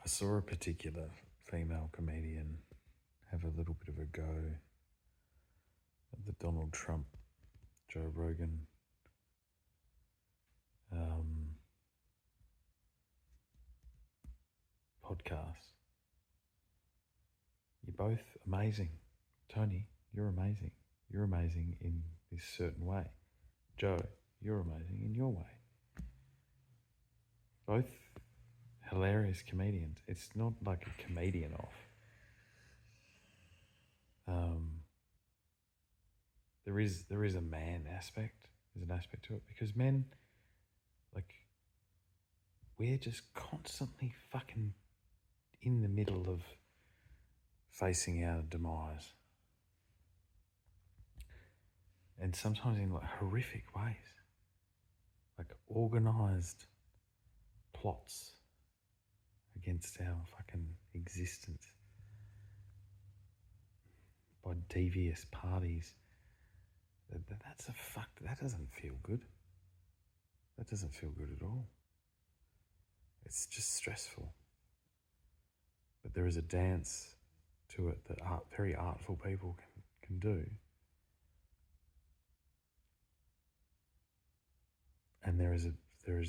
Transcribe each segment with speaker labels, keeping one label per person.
Speaker 1: I saw a particular female comedian have a little bit of a go at the Donald Trump, Joe Rogan podcast. You're both amazing. Tony, you're amazing. You're amazing in this certain way. Joe, you're amazing in your way. Both hilarious comedians. It's not like a comedian off. There is a man aspect. There's an aspect to it because men, like, we're just constantly fucking in the middle of facing our demise. And sometimes in like horrific ways. Like organised plots against our fucking existence by devious parties. That doesn't feel good. That doesn't feel good at all. It's just stressful. But there is a dance to it that very artful people can do. And there is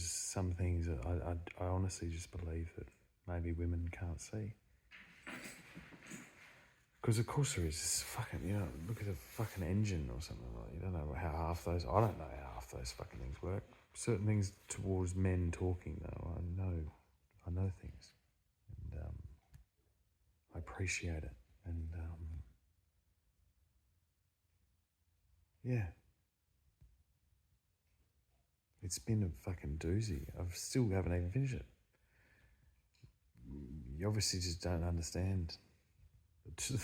Speaker 1: some things that I honestly just believe that maybe women can't see. Because of course there is this fucking, look at a fucking engine or something like that. You don't know how I don't know how half those fucking things work. Certain things towards men talking though, I know things. And I appreciate it. And yeah. It's been a fucking doozy. I still haven't even finished it. You obviously just don't understand the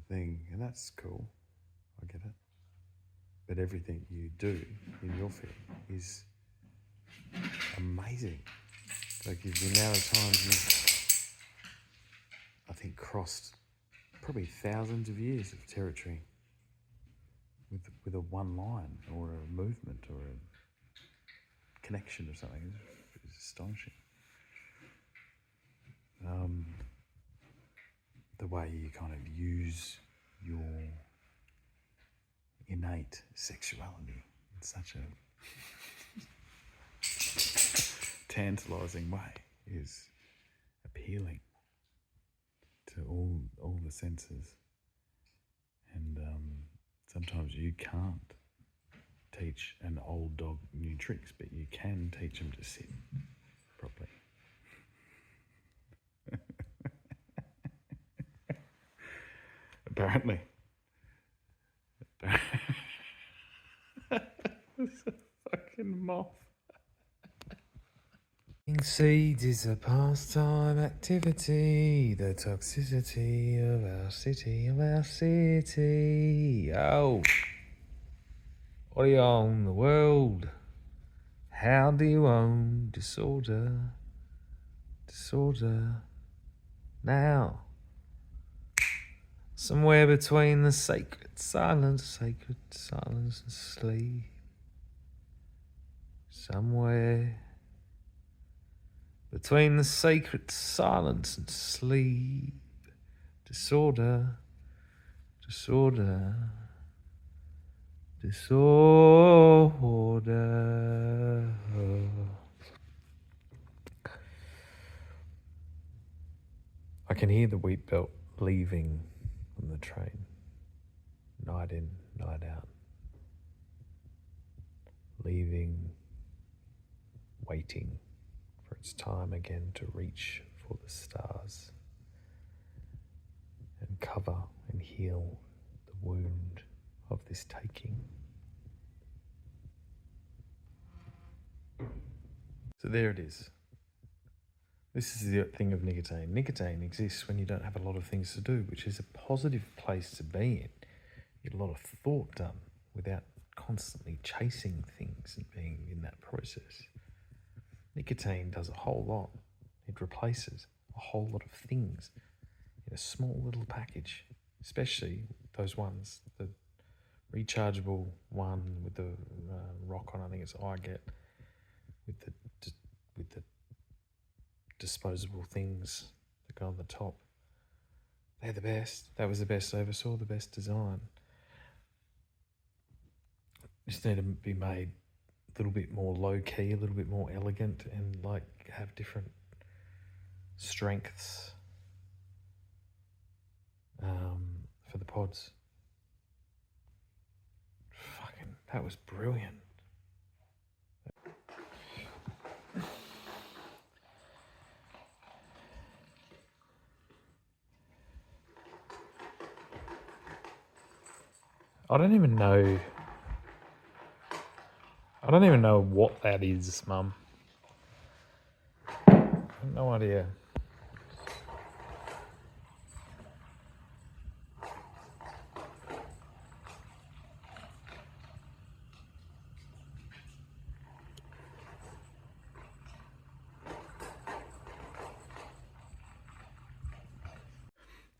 Speaker 1: thing, and that's cool. I get it. But everything you do in your field is amazing. Like the amount of times you've, I think, crossed probably thousands of years of territory with a one line or a movement or a connection or something. It's astonishing. The way you kind of use your innate sexuality in such a tantalizing way is appealing to all the senses. And sometimes you can't teach an old dog new tricks, but you can teach them to sit properly. Apparently. It's a fucking moth. Seeds is a pastime activity, the toxicity of our city, Oh, what do you own the world? How do you own disorder? Now, somewhere between the sacred silence and sleep. Somewhere between the sacred silence and sleep. Disorder. I can hear the wheat belt leaving on the train, night in, night out. Leaving, waiting for its time again to reach for the stars and cover and heal the wound of this taking. So there it is. This is the thing of nicotine. Nicotine exists when you don't have a lot of things to do, which is a positive place to be in. You get a lot of thought done without constantly chasing things and being in that process. Nicotine does a whole lot. It replaces a whole lot of things in a small little package, especially those ones, the rechargeable one with the rock on, I think it's I get, with the disposable things that go on the top. They're the best. That was the best I ever saw, the best design. Just need to be made a little bit more low key, a little bit more elegant, and like have different strengths for the pods. Fucking, that was brilliant. I don't even know what that is, Mum. I have no idea.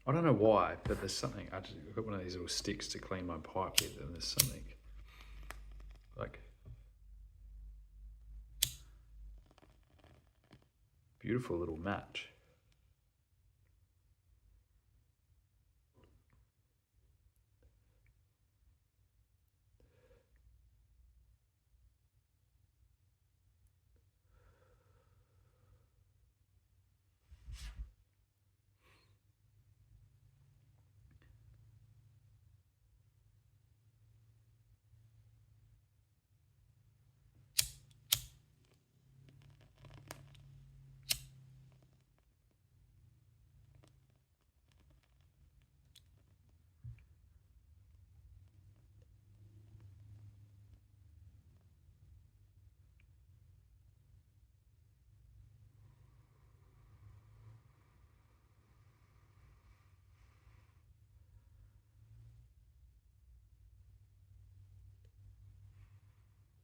Speaker 1: I don't know why, but there's something. I've got one of these little sticks to clean my pipe with, and there's something like beautiful little match.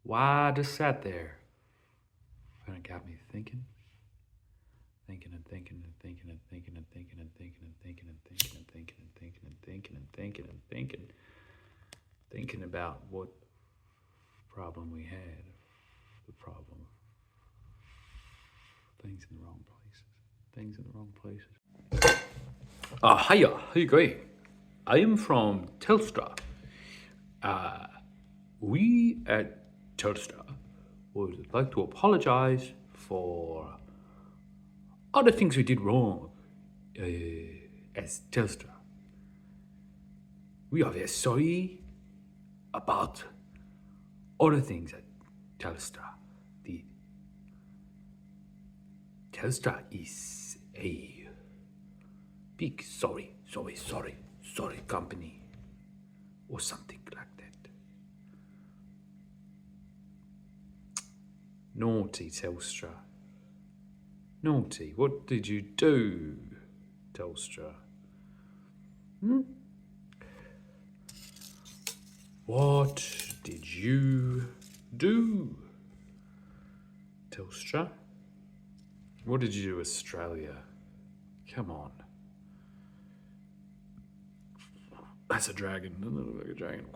Speaker 1: Why I just sat there? And it got me thinking and thinking and thinking and thinking and thinking and thinking and thinking and thinking and thinking and thinking and thinking and thinking and thinking about what problem we had. The problem. Things in the wrong places. Things in the wrong places. Hiya, how you going? I am from Telstra. We at Telstra would like to apologize for other things we did wrong as Telstra. We are very sorry about other things at Telstra. The Telstra is a big sorry company or something like that. Naughty Telstra. Naughty. What did you do, Telstra? What did you do, Telstra? What did you do, Australia? Come on. That's a dragon. Doesn't it look like a dragon?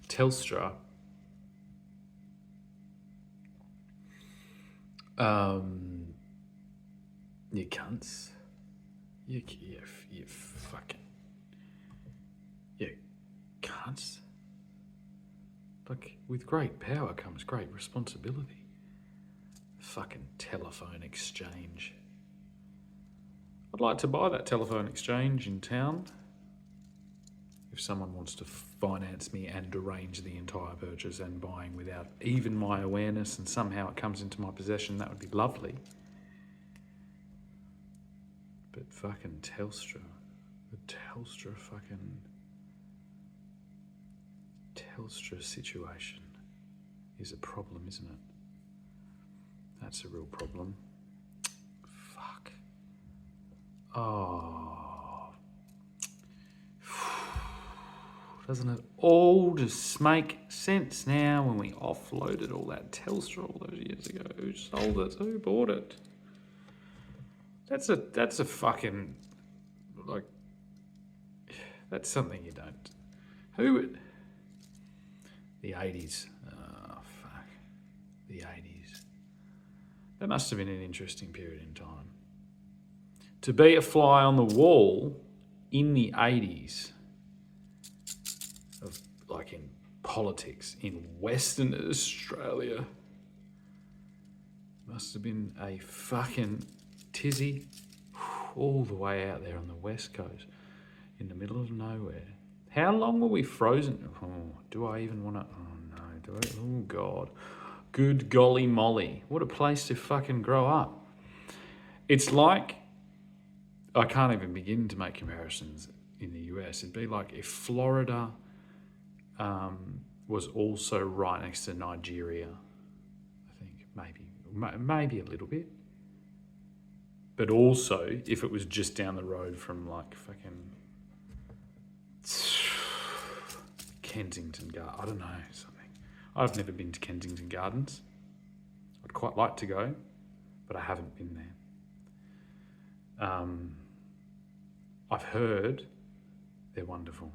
Speaker 1: Telstra. You cunts. You fucking. You cunts. Like, with great power comes great responsibility. Fucking telephone exchange. I'd like to buy that telephone exchange in town. If someone wants to finance me and arrange the entire purchase and buying without even my awareness, and somehow it comes into my possession, that would be lovely. But fucking Telstra. The Telstra situation is a problem, isn't it? That's a real problem. Fuck. Oh. Doesn't it all just make sense now when we offloaded all that Telstra all those years ago? Who sold it? Who bought it? That's a fucking, like, that's something you don't. Who? The 80s. Oh,
Speaker 2: the 80s. That must have been an interesting period in time. To be a fly on the wall in the 80s, of like in politics in Western Australia, must have been a fucking tizzy all the way out there on the west coast in the middle of nowhere. How long were we frozen? Oh, do I even want to? Oh no, do I? Oh God. Good golly molly. What a place to fucking grow up. It's like, I can't even begin to make comparisons in the US. It'd be like if Florida was also right next to Nigeria, I think, maybe a little bit. But also, if it was just down the road from like fucking Kensington Gardens, I don't know, something. I've never been to Kensington Gardens. I'd quite like to go, but I haven't been there. I've heard they're wonderful.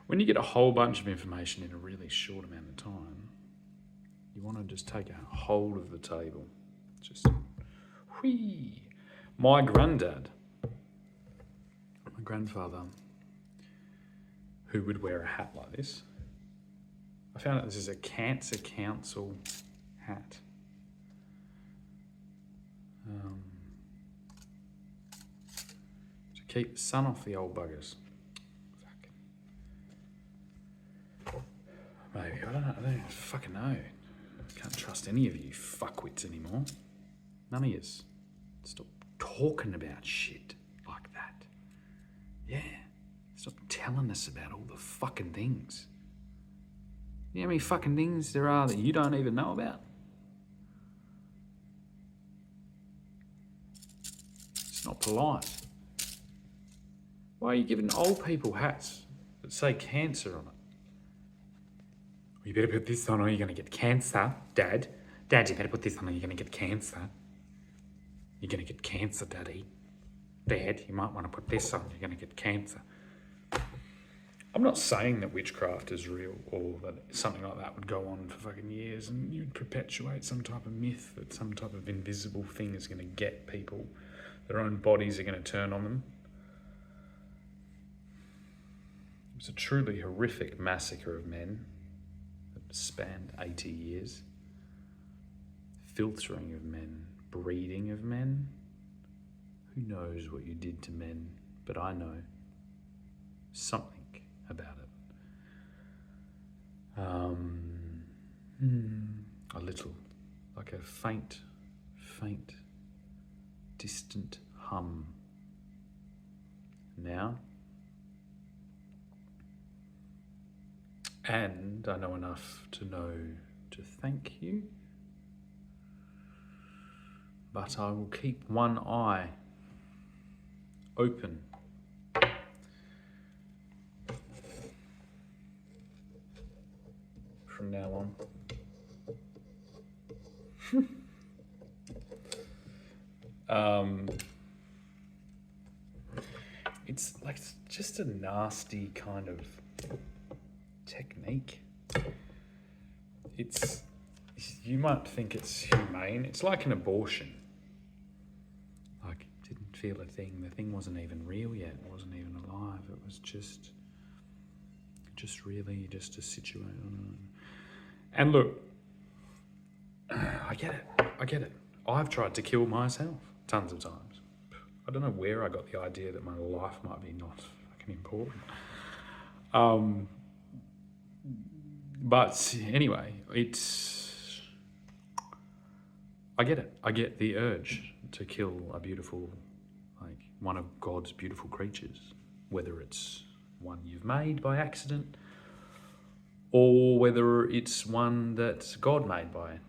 Speaker 2: When you get a whole bunch of information in a really short amount of time, you want to just take a hold of the table. Just, whee. My grandfather, who would wear a hat like this, I found out this is a Cancer Council hat. To keep the sun off the old buggers. Maybe, I don't fucking know. I can't trust any of you fuckwits anymore. None of yous. Stop talking about shit like that. Yeah. Stop telling us about all the fucking things. You know how many fucking things there are that you don't even know about? It's not polite. Why are you giving old people hats that say cancer on it? You better put this on or you're going to get cancer, Dad. Dad, you better put this on or you're going to get cancer. You're going to get cancer, Daddy. Dad, you might want to put this on, you're going to get cancer. I'm not saying that witchcraft is real or that something like that would go on for fucking years and you'd perpetuate some type of myth that some type of invisible thing is going to get people, their own bodies are going to turn on them. It was a truly horrific massacre of men that spanned 80 years. Filtering of men, breeding of men. Who knows what you did to men, but I know something about it. A little, like a faint, distant hum. Now, and I know enough to know to thank you, but I will keep one eye open. From now on. It's like just a nasty kind of technique. You might think it's humane. It's like an abortion. Like, it didn't feel a thing. The thing wasn't even real yet. It wasn't even alive. It was just really just a situation. And look, I get it. I've tried to kill myself tons of times. I don't know where I got the idea that my life might be not fucking important. But anyway, I get it. I get the urge to kill a beautiful, like one of God's beautiful creatures, whether it's one you've made by accident or whether it's one that God made by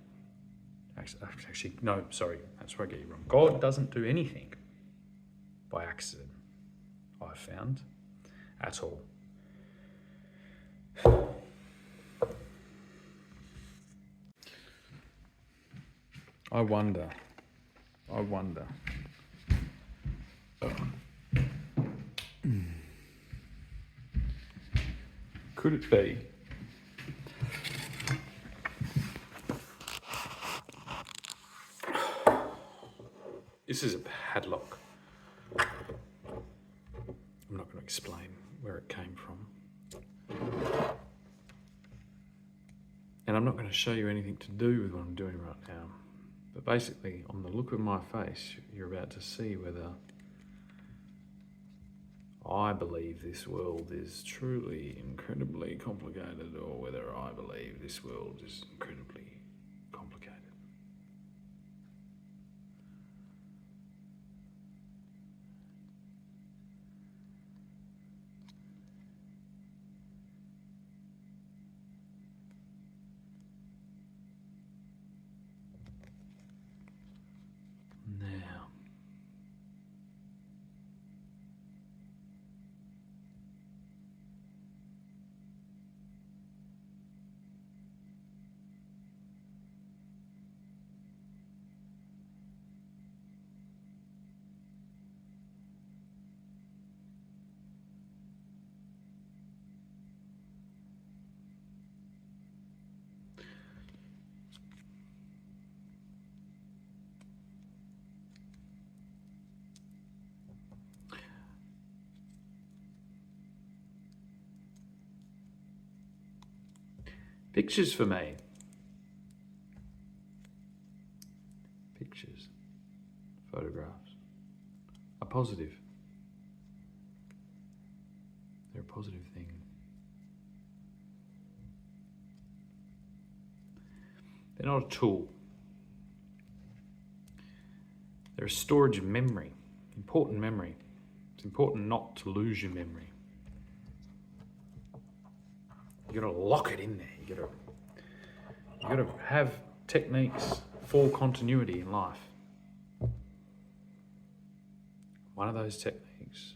Speaker 2: actually, no, sorry, that's where I get you wrong. God doesn't do anything by accident, I've found, at all. I wonder. Could it be this is a padlock? I'm not going to explain where it came from. And I'm not going to show you anything to do with what I'm doing right now. But basically, on the look of my face, you're about to see whether I believe this world is truly incredibly complicated or whether I believe this world is incredibly complicated. Now, pictures for me. Pictures, photographs, are positive. They're a positive thing. They're not a tool. They're a storage of memory, important memory. It's important not to lose your memory. You gotta lock it in there. You gotta have techniques for continuity in life. One of those techniques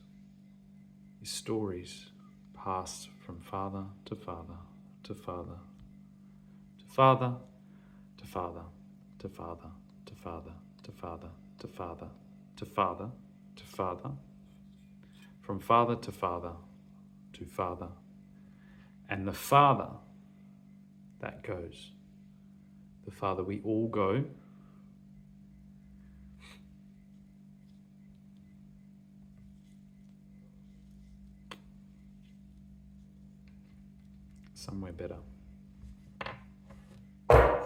Speaker 2: is stories passed from father to father to father to father to father to father to father to father to father to father to father, from father to father to father. And the farther that goes, the farther we all go, somewhere better.
Speaker 1: I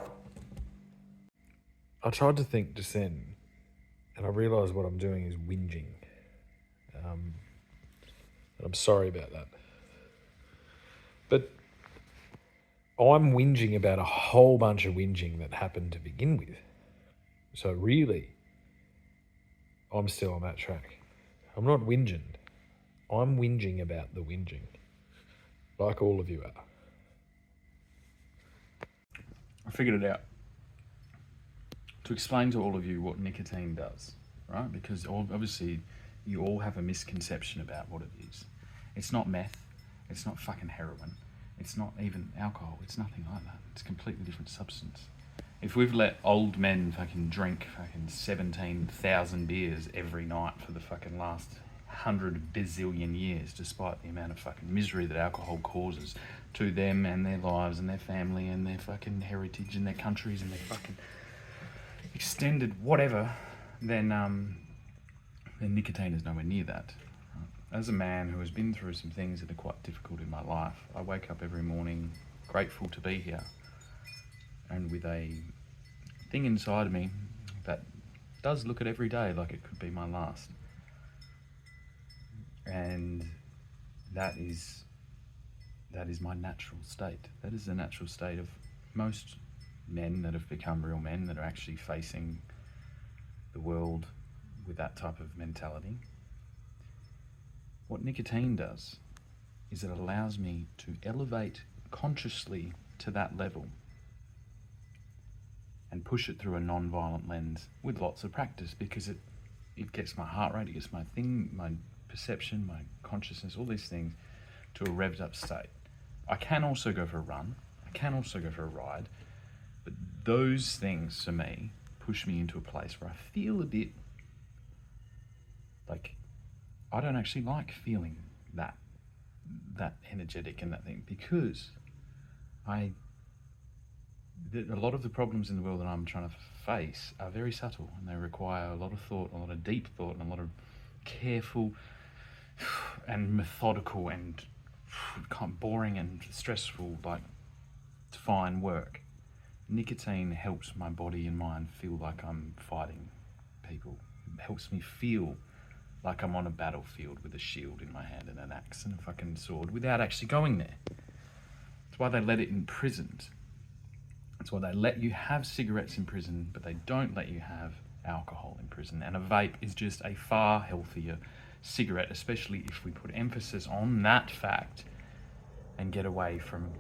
Speaker 1: tried to think just then, and I realised what I'm doing is whinging. And I'm sorry about that. But I'm whinging about a whole bunch of whinging that happened to begin with. So really, I'm still on that track. I'm not whinging. I'm whinging about the whinging, like all of you are.
Speaker 2: I figured it out. To explain to all of you what nicotine does, right? Because obviously you all have a misconception about what it is. It's not meth. It's not fucking heroin. It's not even alcohol. It's nothing like that. It's a completely different substance. If we've let old men fucking drink fucking 17,000 beers every night for the fucking last 100 bazillion years, despite the amount of fucking misery that alcohol causes to them and their lives and their family and their fucking heritage and their countries and their fucking extended whatever, then nicotine is nowhere near that. As a man who has been through some things that are quite difficult in my life, I wake up every morning grateful to be here and with a thing inside of me that does look at every day like it could be my last. And that is my natural state. That is the natural state of most men that have become real men, that are actually facing the world with that type of mentality. What nicotine does is it allows me to elevate consciously to that level and push it through a non-violent lens with lots of practice, because it gets my heart rate, it gets my perception, my consciousness, all these things to a revved up state. I can also go for a run, I can also go for a ride, but those things for me push me into a place where I feel a bit like I don't actually like feeling that
Speaker 3: that energetic and that thing, because a lot of the problems in the world that I'm trying to face are very subtle, and they require a lot of thought, a lot of deep thought, and a lot of careful and methodical and kind of boring and stressful, like, fine work. Nicotine helps my body and mind feel like I'm fighting people. It helps me feel like I'm on a battlefield with a shield in my hand and an axe and a fucking sword without actually going there. That's why they let it in prisons. That's why they let you have cigarettes in prison, but they don't let you have alcohol in prison. And a vape is just a far healthier cigarette, especially if we put emphasis on that fact and get away from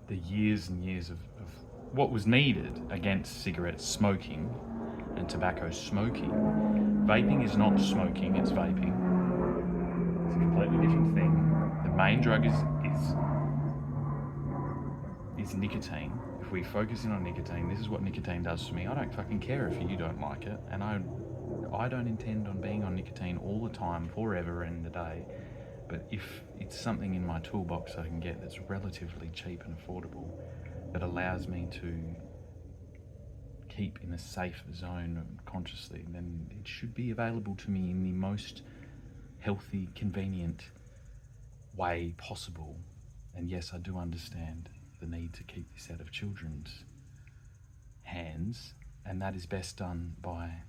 Speaker 3: the years and years of what was needed against cigarette smoking and tobacco smoking. Vaping is not smoking, it's vaping. It's a completely different thing. The main drug is nicotine. If we focus in on nicotine, this is what nicotine does to me. I don't fucking care if you don't like it, and I don't intend on being on nicotine all the time, forever and a day. But if it's something in my toolbox I can get that's relatively cheap and affordable, that allows me to keep in a safe zone consciously, then it should be available to me in the most healthy, convenient way possible. And yes, I do understand the need to keep this out of children's hands, and that is best done by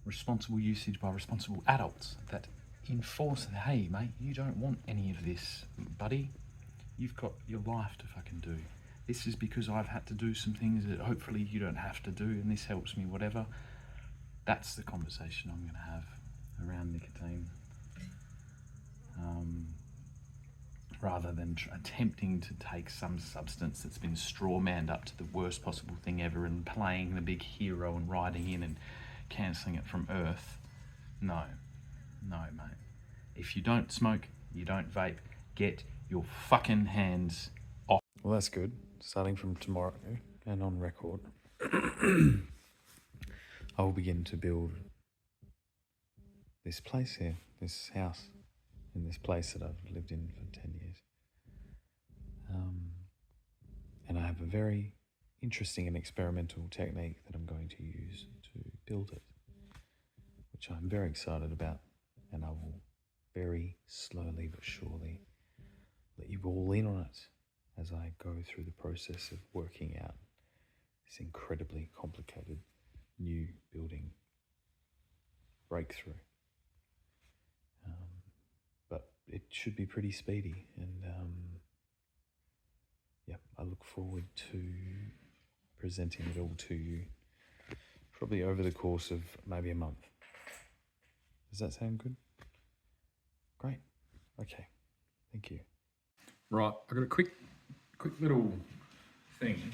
Speaker 3: responsible usage by responsible adults that enforce that, hey mate, you don't want any of this, buddy. You've got your life to fucking do. This is because I've had to do some things that hopefully you don't have to do, and this helps me, whatever. That's the conversation I'm going to have around nicotine. Rather than attempting to take some substance that's been strawmanned up to the worst possible thing ever and playing the big hero and riding in and cancelling it from earth. No, mate. If you don't smoke, you don't vape, get your fucking hands off.
Speaker 1: Well, that's good. Starting from tomorrow and on record, I will begin to build this place here, this house, in this place that I've lived in for 10 years. And I have a very interesting and experimental technique that I'm going to use to build it, which I'm very excited about, and I will very slowly but surely let you all in on it as I go through the process of working out this incredibly complicated new building breakthrough. But it should be pretty speedy, and I look forward to presenting it all to you probably over the course of maybe a month. Does that sound good? Great. Okay. Thank you.
Speaker 3: Right, I've got a quick little thing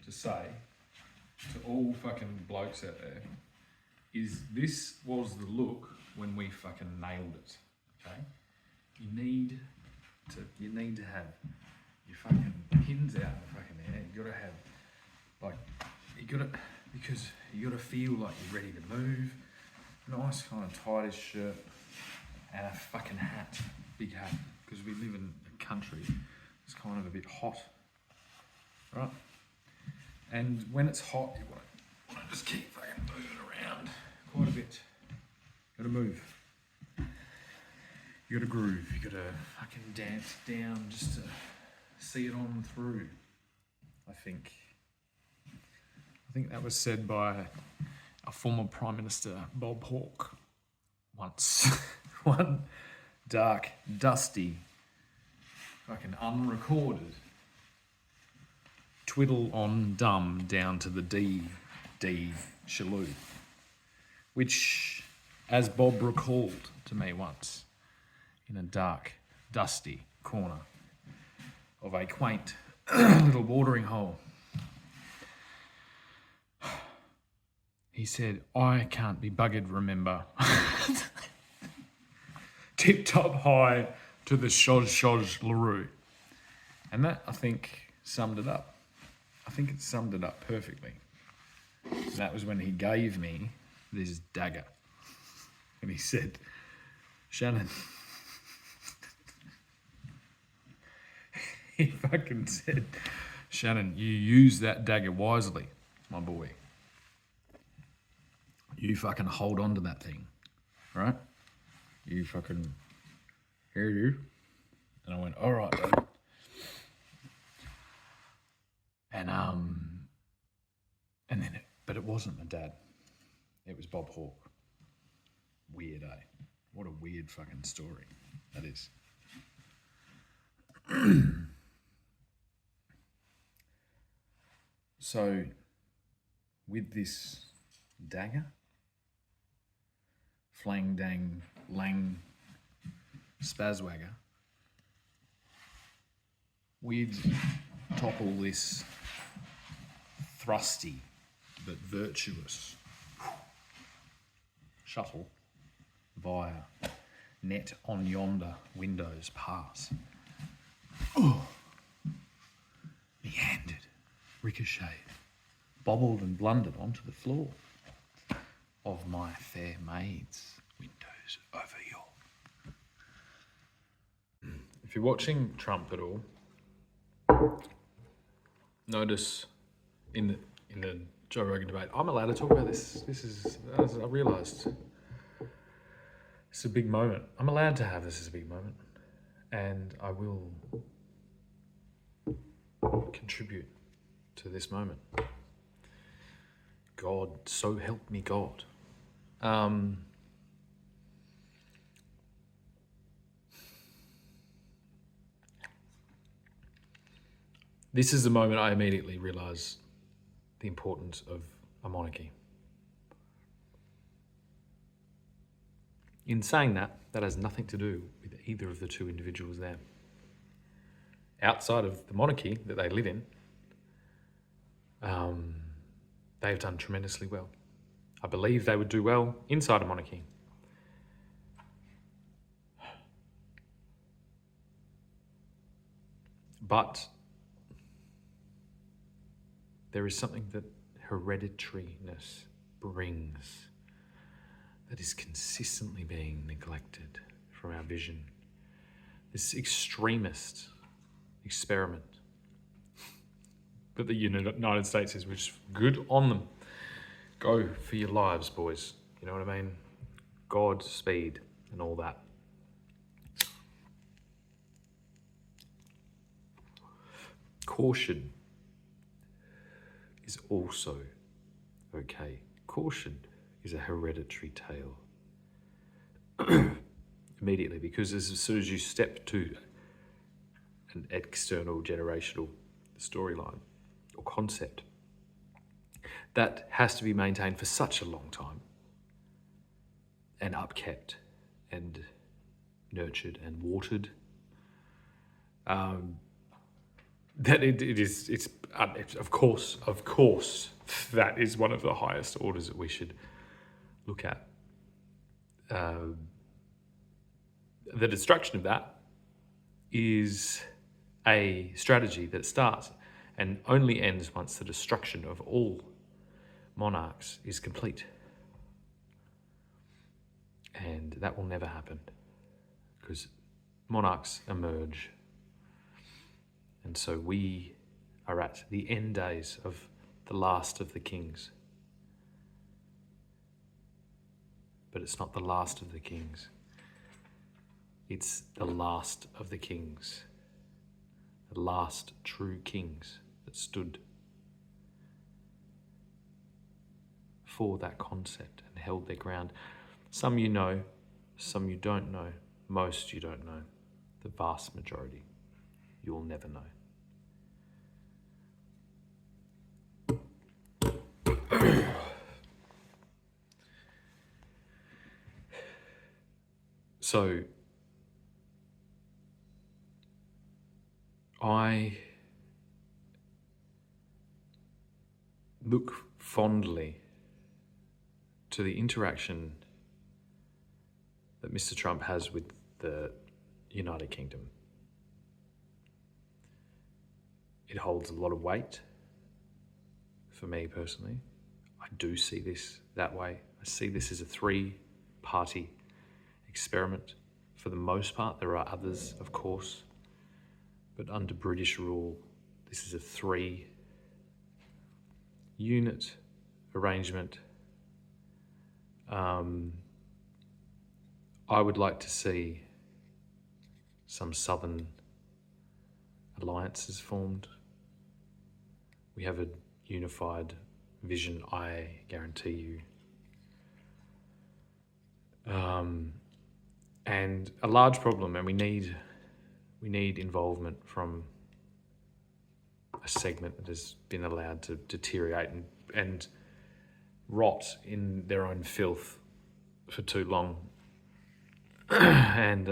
Speaker 3: to say to all fucking blokes out there, is this was the look when we fucking nailed it, okay? You need to have your fucking pins out in the fucking air. You gotta have, because you gotta feel like you're ready to move. Nice kind of tightish shirt and a fucking hat, big hat, because we live in a country. It's kind of a bit hot, right? And when it's hot, you want to just keep fucking moving around quite a bit. You gotta move. You gotta groove. You gotta fucking dance down just to see it on through. I think that was said by a former Prime Minister, Bob Hawke, once. One dark, dusty, fucking unrecorded twiddle on dumb down to the D Shaloo, which, as Bob recalled to me once, in a dark, dusty corner of a quaint little watering hole, he said, "I can't be buggered, remember." Tip top high to the shoz LaRue. And that, I think, summed it up. I think it summed it up perfectly. That was when he gave me this dagger. And he said, "Shannon, he fucking said, Shannon, you use that dagger wisely, my boy. You fucking hold on to that thing, right? You fucking, here you. And I went, all right, Dad. And then, but it wasn't my dad. It was Bob Hawke. Weird, eh? What a weird fucking story that is. So, with this dagger, flang dang lang spazwagger, we'd topple this thrusty but virtuous shuttle via net on yonder windows pass. Oh, meandered, ricocheted, bobbled and blundered onto the floor of my fair maid's windows over yon. If you're watching Trump at all, notice in the Joe Rogan debate, I'm allowed to talk about this. This is, as I realised, it's a big moment. I'm allowed to have this as a big moment, and I will contribute to this moment. God, so help me God. This is the moment I immediately realised the importance of a monarchy. In saying that, that has nothing to do with either of the two individuals there. Outside of the monarchy that they live in, they've done tremendously well. I believe they would do well inside a monarchy. But there is something that hereditariness brings that is consistently being neglected from our vision. This extremist experiment that the United States is, which is good on them. Go for your lives, boys. You know what I mean? Godspeed and all that. Caution is also okay. Caution is a hereditary tale. Immediately, because as soon as you step to an external generational storyline or concept, that has to be maintained for such a long time and upkept and nurtured and watered, that it's of course that is one of the highest orders that we should look at. The destruction of that is a strategy that starts and only ends once the destruction of all monarchs is complete. And that will never happen because monarchs emerge. And so we are at the end days of the last of the kings. But it's not the last of the kings. It's the last of the kings. The last true kings that stood for that concept and held their ground. Some you know, some you don't know, most you don't know. The vast majority you will never know. So I look fondly to the interaction that Mr. Trump has with the United Kingdom. It holds a lot of weight for me personally. I do see this that way. I see this as a three-party experiment. For the most part, there are others, of course,
Speaker 1: but under British rule, this is a 3-unit arrangement. I would like to see some southern alliances formed. We have a unified vision, I guarantee you. And a large problem, and we need involvement from a segment that has been allowed to deteriorate and rot in their own filth for too long. And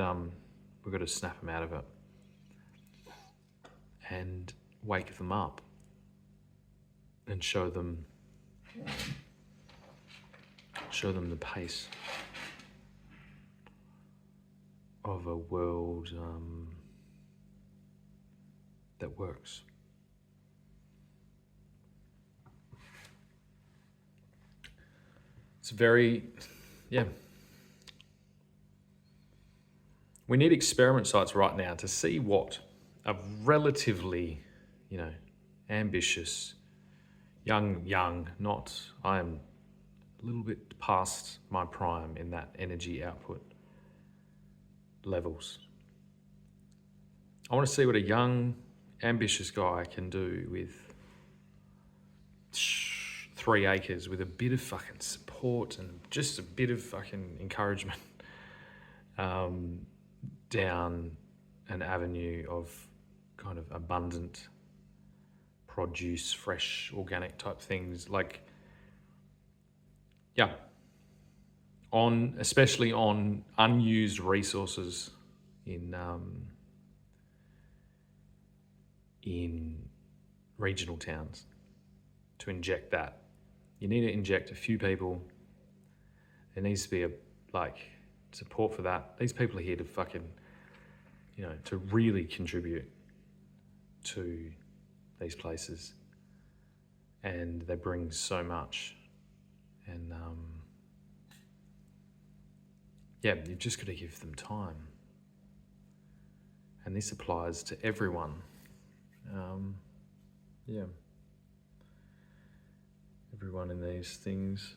Speaker 1: we've got to snap them out of it and wake them up and show them the pace of a world that works. It's we need experiment sites right now to see what a relatively, ambitious, young, not, I am a little bit past my prime in that energy output levels. I want to see what a young, ambitious guy can do with 3 acres with a bit of fucking support and just a bit of fucking encouragement down an avenue of kind of abundant produce, fresh, organic type things. Especially on unused resources in regional towns, to inject that. You need to inject a few people. There needs to be support for that. These people are here to fucking, to really contribute to these places, and they bring so much. And you've just got to give them time. And this applies to everyone. Everyone in these things.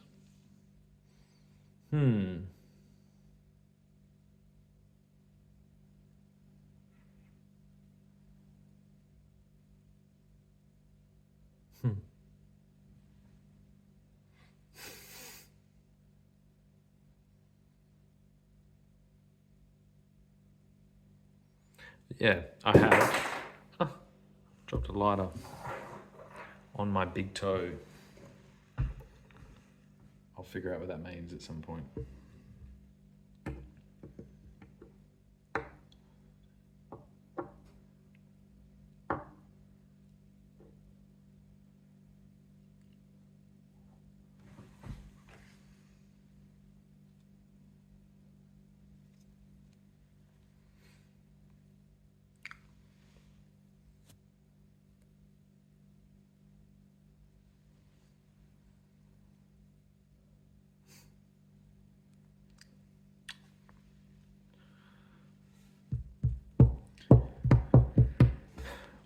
Speaker 1: Yeah, I have. Dropped a lighter on my big toe. I'll figure out what that means at some point.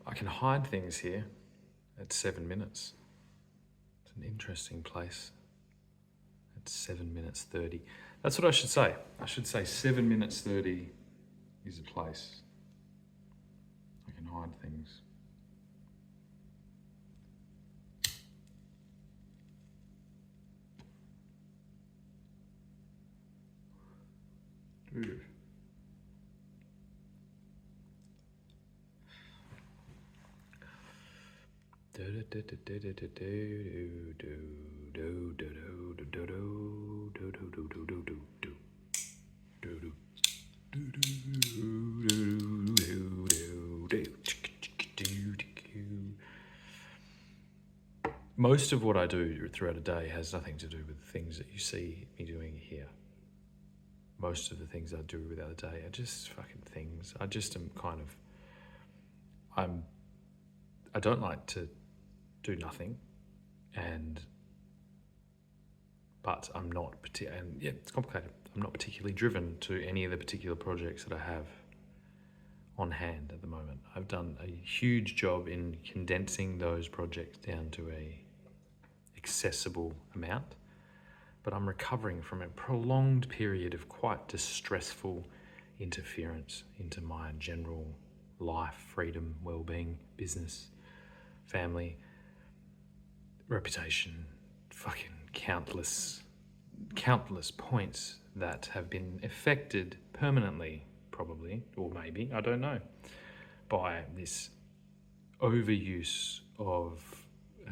Speaker 1: I can hide things here at 7 minutes. It's an interesting place. At 7 minutes 30. That's what I should say. I should say 7 minutes 30 is a place. I can hide things. Dude. Most of what I do throughout a day has nothing to do with the things that you see me doing here. Most of the things I do without a day are just fucking things. I just am kind of, I don't like to do nothing, but I'm not, it's complicated. I'm not particularly driven to any of the particular projects that I have on hand at the moment. I've done a huge job in condensing those projects down to a accessible amount, but I'm recovering from a prolonged period of quite distressful interference into my general life, freedom, well-being, business, family, reputation, fucking countless points that have been affected permanently, probably, or maybe, I don't know, by this overuse of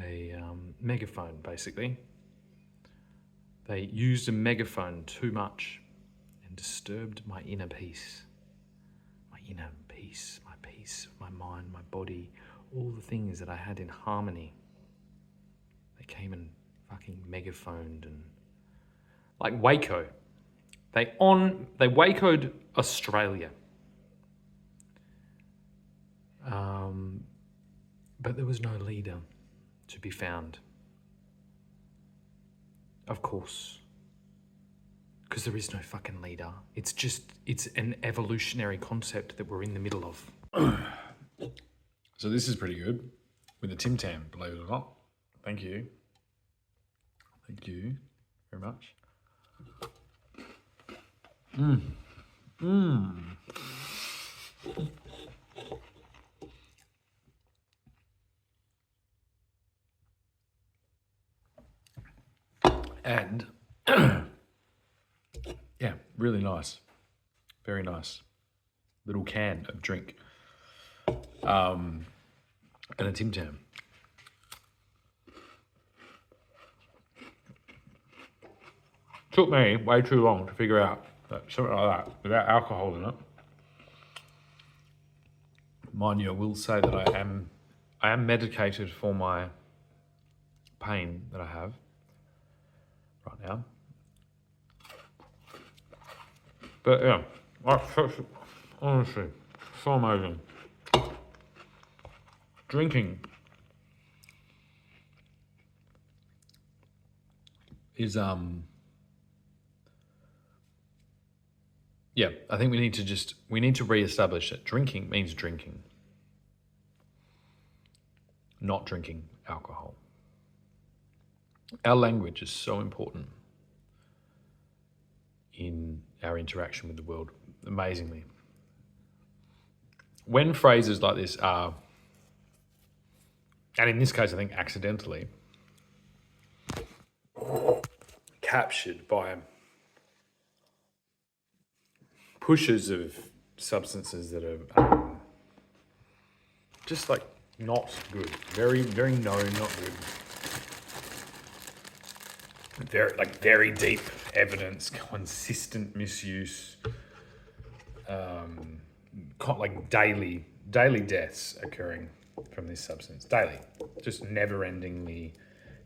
Speaker 1: a megaphone, basically. They used a megaphone too much and disturbed my inner peace. My inner peace, my mind, my body, all the things that I had in harmony. They came and fucking megaphoned and like Waco. They Waco'd Australia. But there was no leader to be found. Of course. Because there is no fucking leader. It's an evolutionary concept that we're in the middle of.
Speaker 2: So this is pretty good with the Tim Tam, believe it or not. Thank you. Thank you very much. And yeah, really nice. Very nice. Little can of drink. And a Tim Tam. Took me way too long to figure out that something like that without alcohol in it. Mind you, I will say that I am medicated for my pain that I have right now. But yeah, honestly, so amazing. Drinking is yeah, I think we need to re-establish that drinking means drinking, not drinking alcohol. Our language is so important in our interaction with the world, amazingly. When phrases like this are, and in this case I think accidentally, captured by pushers of substances that are just like not good, very, very not good. Very deep evidence, consistent misuse, like daily deaths occurring from this substance, daily, just never-endingly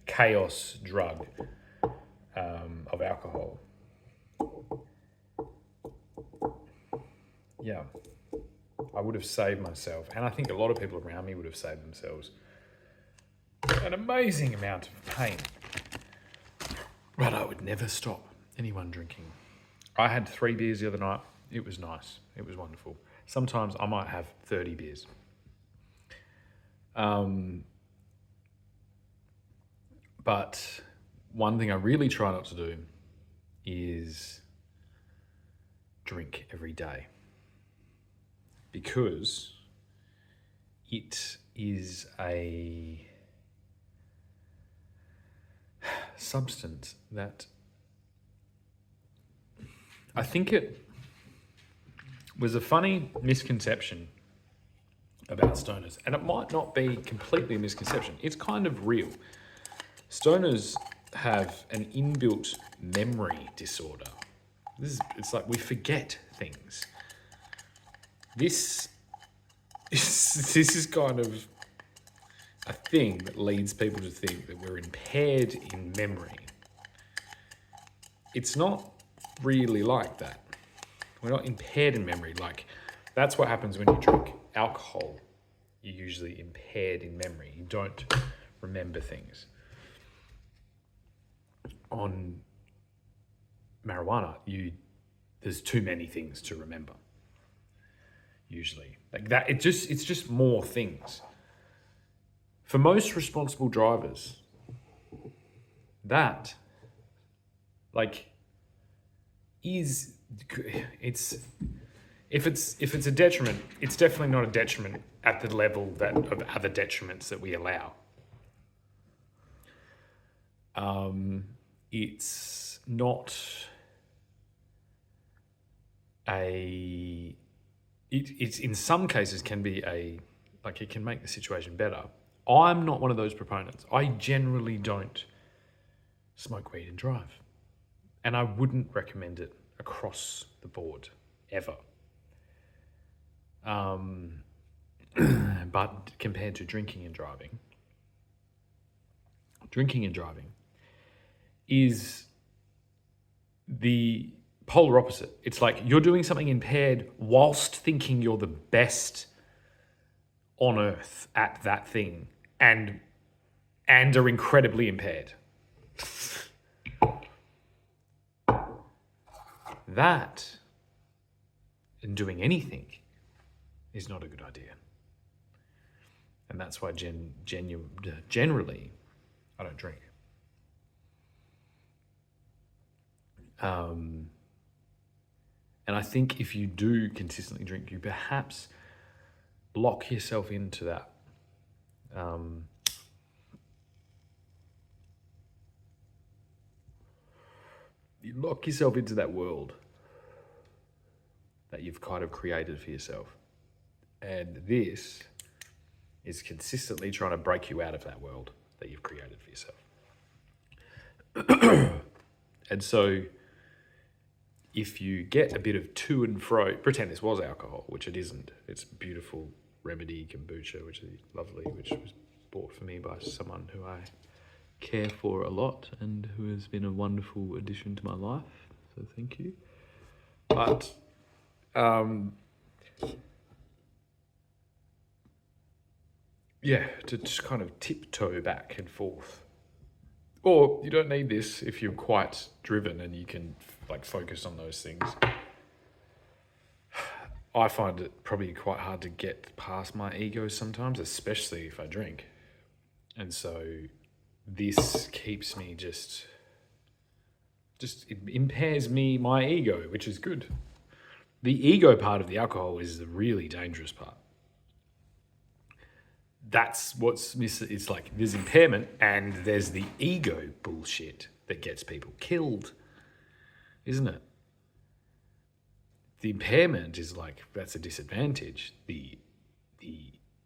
Speaker 2: chaos drug of alcohol. Yeah, I would have saved myself, and I think a lot of people around me would have saved themselves an amazing amount of pain. But I would never stop anyone drinking. I had 3 beers the other night. It was nice. It was wonderful. Sometimes I might have 30 beers. But one thing I really try not to do is drink every day, because it is a substance that I think it was a funny misconception about stoners, and it might not be completely a misconception. It's kind of real. Stoners have an inbuilt memory disorder. It's like we forget things. This is kind of a thing that leads people to think that we're impaired in memory. It's not really like that. We're not impaired in memory. Like, that's what happens when you drink alcohol. You're usually impaired in memory. You don't remember things. On marijuana, there's too many things to remember. usually. Like that, it's just more things. For most responsible drivers, that, like, is, it's, if it's a detriment, it's definitely not a detriment at the level that of other detriments that we allow. It's not it's in some cases can be like it can make the situation better. I'm not one of those proponents. I generally don't smoke weed and drive. And I wouldn't recommend it across the board, ever. But compared to drinking and driving is the polar opposite. It's like you're doing something impaired whilst thinking you're the best on earth at that thing and are incredibly impaired. That, and doing anything, is not a good idea. And that's why generally I don't drink. And I think if you do consistently drink, you perhaps lock yourself into that. You lock yourself into that world that you've kind of created for yourself. And this is consistently trying to break you out of that world that you've created for yourself. And so if you get a bit of to and fro, pretend this was alcohol, which it isn't. It's beautiful remedy kombucha, which is lovely, which was bought for me by someone who I care for a lot and who has been a wonderful addition to my life. So thank you. But to just kind of tiptoe back and forth. Or you don't need this if you're quite driven and you can like focus on those things. I find it probably quite hard to get past my ego sometimes, especially if I drink. And so this keeps me just it impairs my ego, which is good. The ego part of the alcohol is the really dangerous part. That's what's missing. It's like there's impairment and there's the ego bullshit that gets people killed, isn't it? The impairment is like, that's a disadvantage. The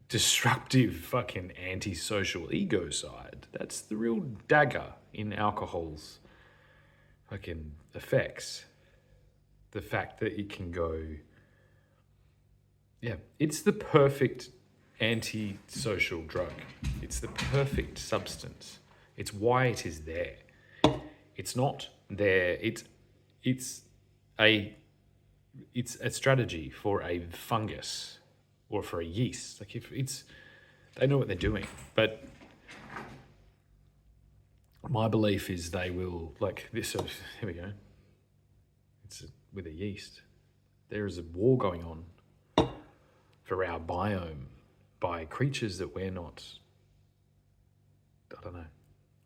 Speaker 2: destructive fucking antisocial ego side, that's the real dagger in alcohol's fucking effects. The fact that it can go, it's the perfect anti-social drug. It's the perfect substance. It's why it is there. It's not there. It's a strategy for a fungus or for a yeast. Like they know what they're doing. But my belief is they will, like this. So here we go. It's with a yeast. There is a war going on for our biome by creatures that we're not,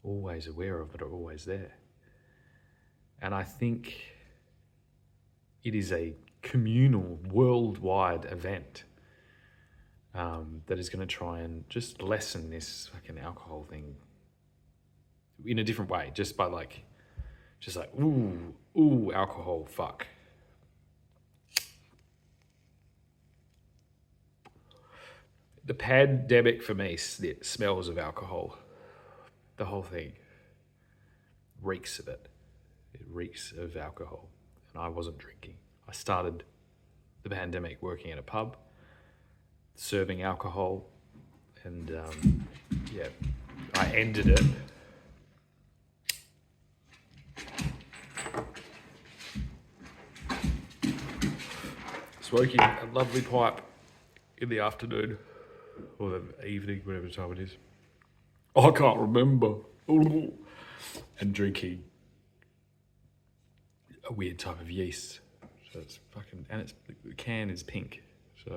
Speaker 2: always aware of, but are always there. And I think it is a communal, worldwide event that is going to try and just lessen this fucking alcohol thing in a different way, just by ooh, alcohol, fuck. The pandemic for me smells of alcohol. The whole thing reeks of it. It reeks of alcohol. And I wasn't drinking. I started the pandemic working at a pub, serving alcohol, and I ended it. Smoking a lovely pipe in the afternoon. Or the evening, whatever time it is. I can't remember. And drinking a weird type of yeast. So it's fucking, and the can is pink. So So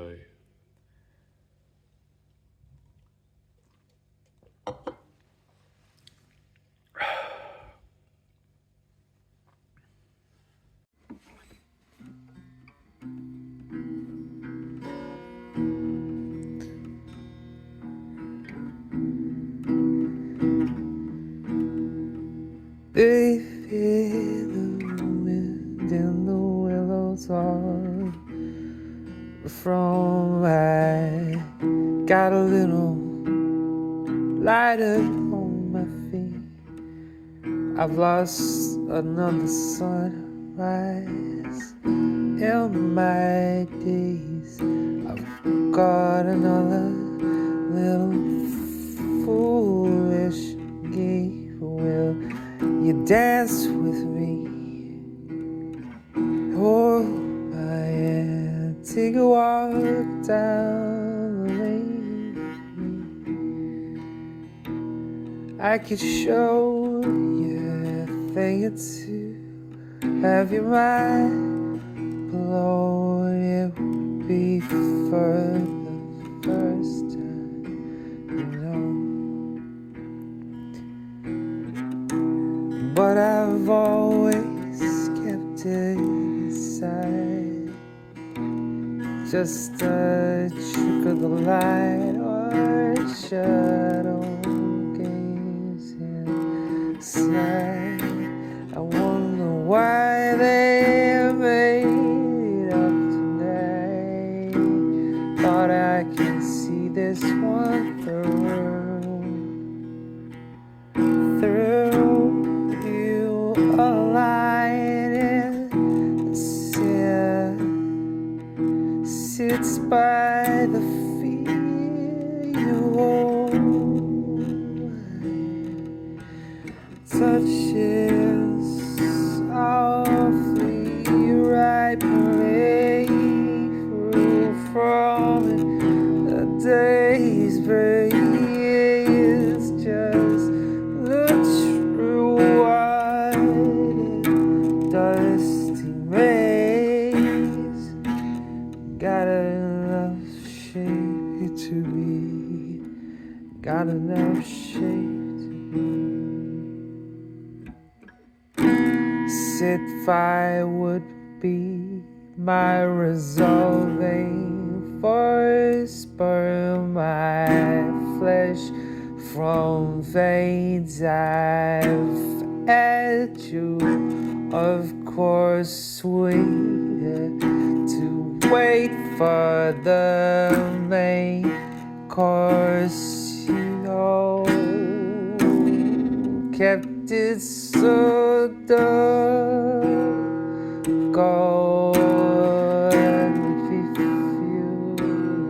Speaker 4: Baby, the wind and the willows are from I got a little lighter on my feet. I've lost another sunrise in my days. I've got another little foolish game. Will you dance with me? Oh, my hand, take a walk down the lane. I could show you a thing or two. Have your mind blown? It would be for the first time, you know. But I've always kept it inside. Just a trick of the light or shadow games inside. I wonder why they made up tonight. Thought I could see this one through you a light and sits by the feet you hold. Touches softly ripening through from it. The day's break is just the true white dusty maze. Got enough shape to be. Got enough shape to be. Sit fire would be my resolving force. Burn my flesh from veins I've had you, of course, waited to wait for the main course, you know. Kept it so dark, God would be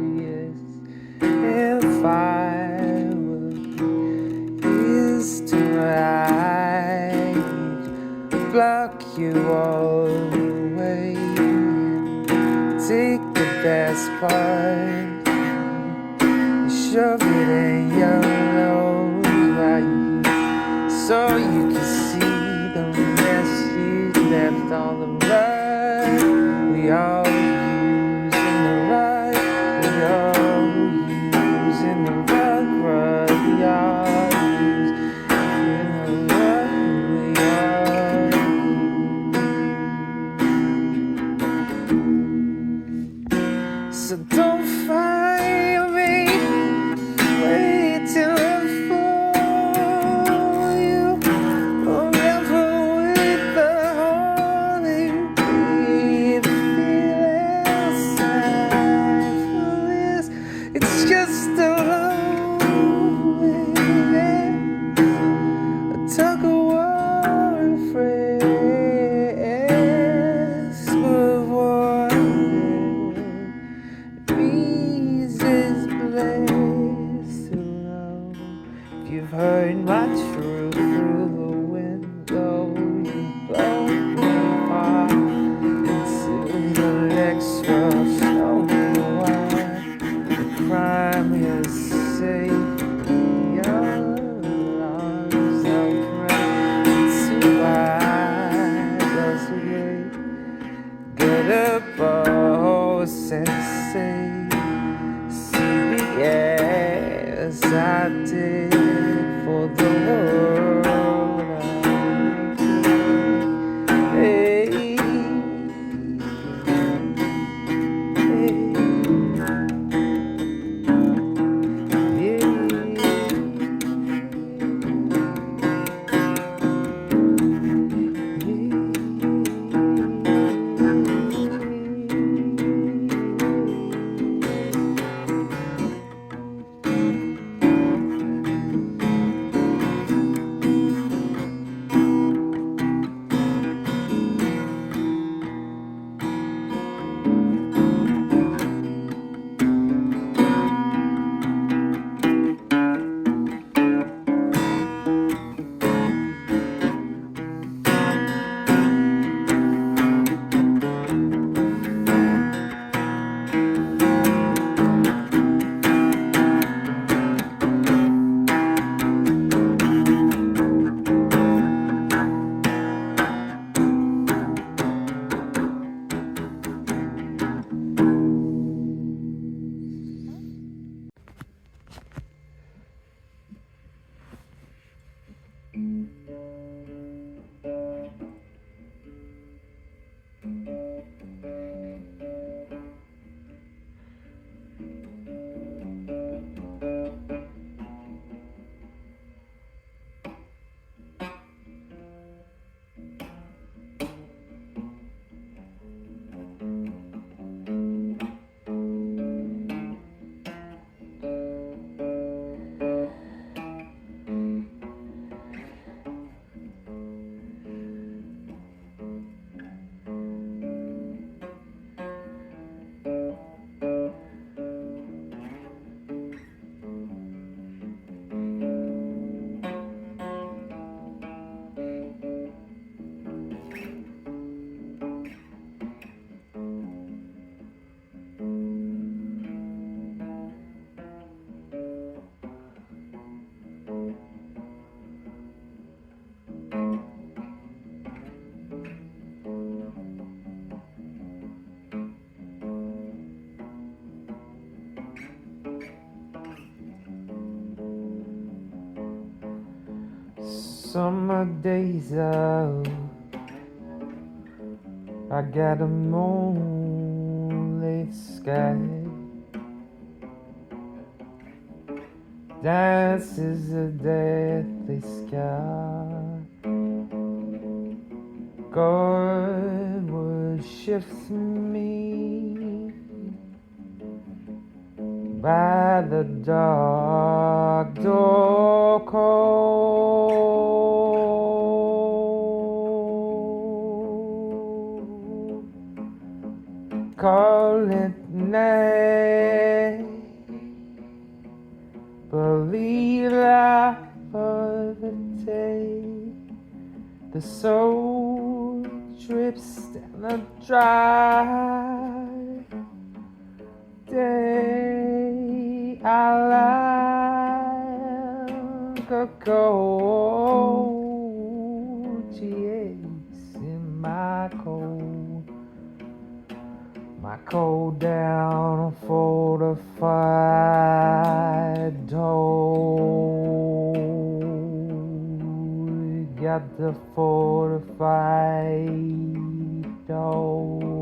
Speaker 4: furious if I were his tonight. Block you all the way, take the best part, shove it in your nose right, so you can see the mess you left on the rug. We all use in the rug, we all use in the rug, we all use in the rug, we all. So don't find me, wait till I'm for you. Forever with the holy breathe, feel this. It's just a lonely tug of war, friends, but one reasons blessed to know. If you've heard my truth through the window, you blow me apart into the next world. Show me why the crime is safe in your arms. I'll pray to idols wait. Get up, oh sensei. summer days out. I got a moonlit sky. Dances a deathly sky. God would shift me by the dark door cold. Call it night, believe life of the day. The soul drips down a dry day. I like a cold GX in my cold down fortified door. Got the fortified door.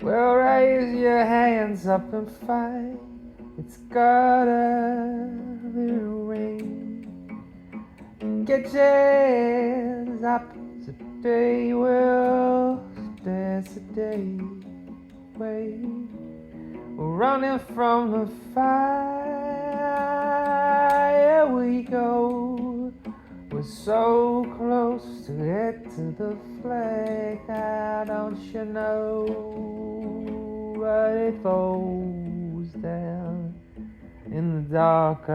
Speaker 4: Well, raise your hands up and fight. It's gotta be rain. Get your hands up today. We'll dance today. Wait. We're running from the fire, we go. We're so close to get to the flag. Now don't you know? But it falls down in the dark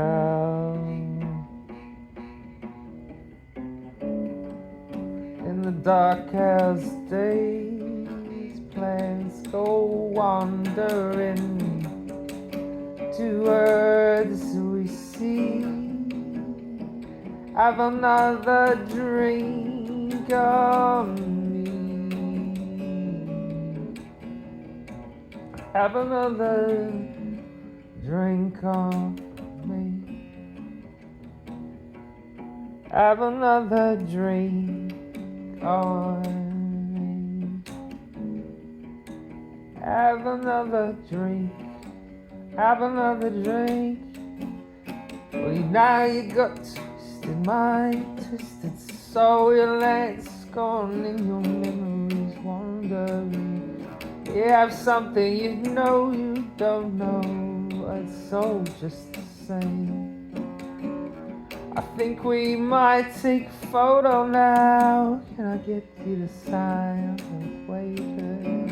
Speaker 4: in the dark as days, plans go wandering to words we see. Have another drink on me. Have another drink on me. Have another drink on me. Have another drink. Have another drink. Well, now you got twisted mind, twisted soul. Your legs gone and your memories wandering. You have something you know you don't know. It's all just the same. I think we might take a photo now. Can I get you to sign a waiver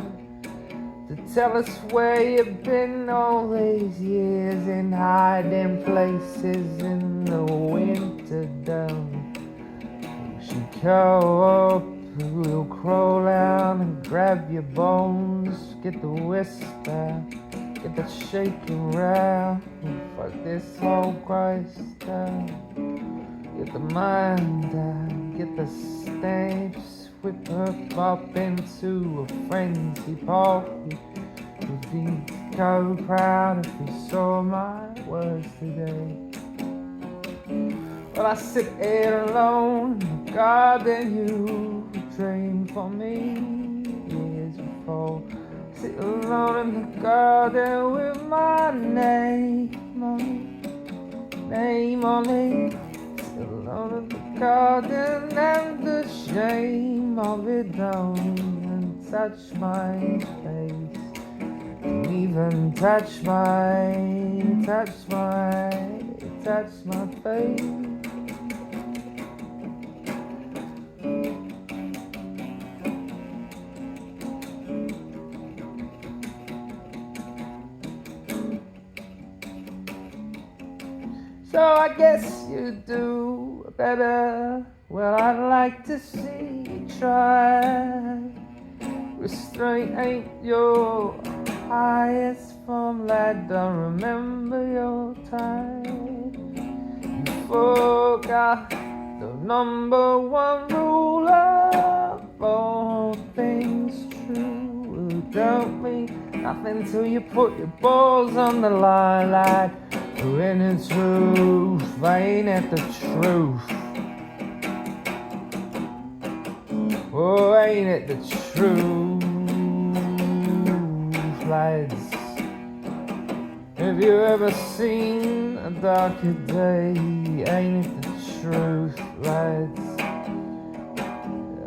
Speaker 4: to tell us where you've been all these years, in hiding places in the winter down? You should go up, we'll crawl down and grab your bones, get the whisper, get the shaking round. Fuck this whole Christ down. Get the mind down, get the stamps, whip her up into a frenzy party. We'd be so proud if we saw my words today. Well, I sit here alone in the garden you dreamed for me years before. Sit alone in the garden with my name on it. Alone in the garden and the shame of it don't touch my face. Don't even touch my face. So I guess you do better. Well, I'd like to see you try. Restraint ain't your highest form, lad. Don't remember your time. You forgot the number one rule of all things true. Don't mean Nothing till you put your balls on the line, lad. Who ain't the truth? Ain't it the truth? Oh, ain't it the truth, lads? Have you ever seen a darker day? Ain't it the truth, lads?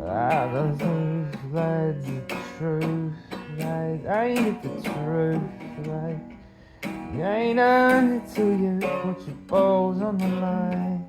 Speaker 4: Ah, the truth, lads, the truth, lads. Ain't it the truth, lads? You ain't earned it till you put your balls on the line.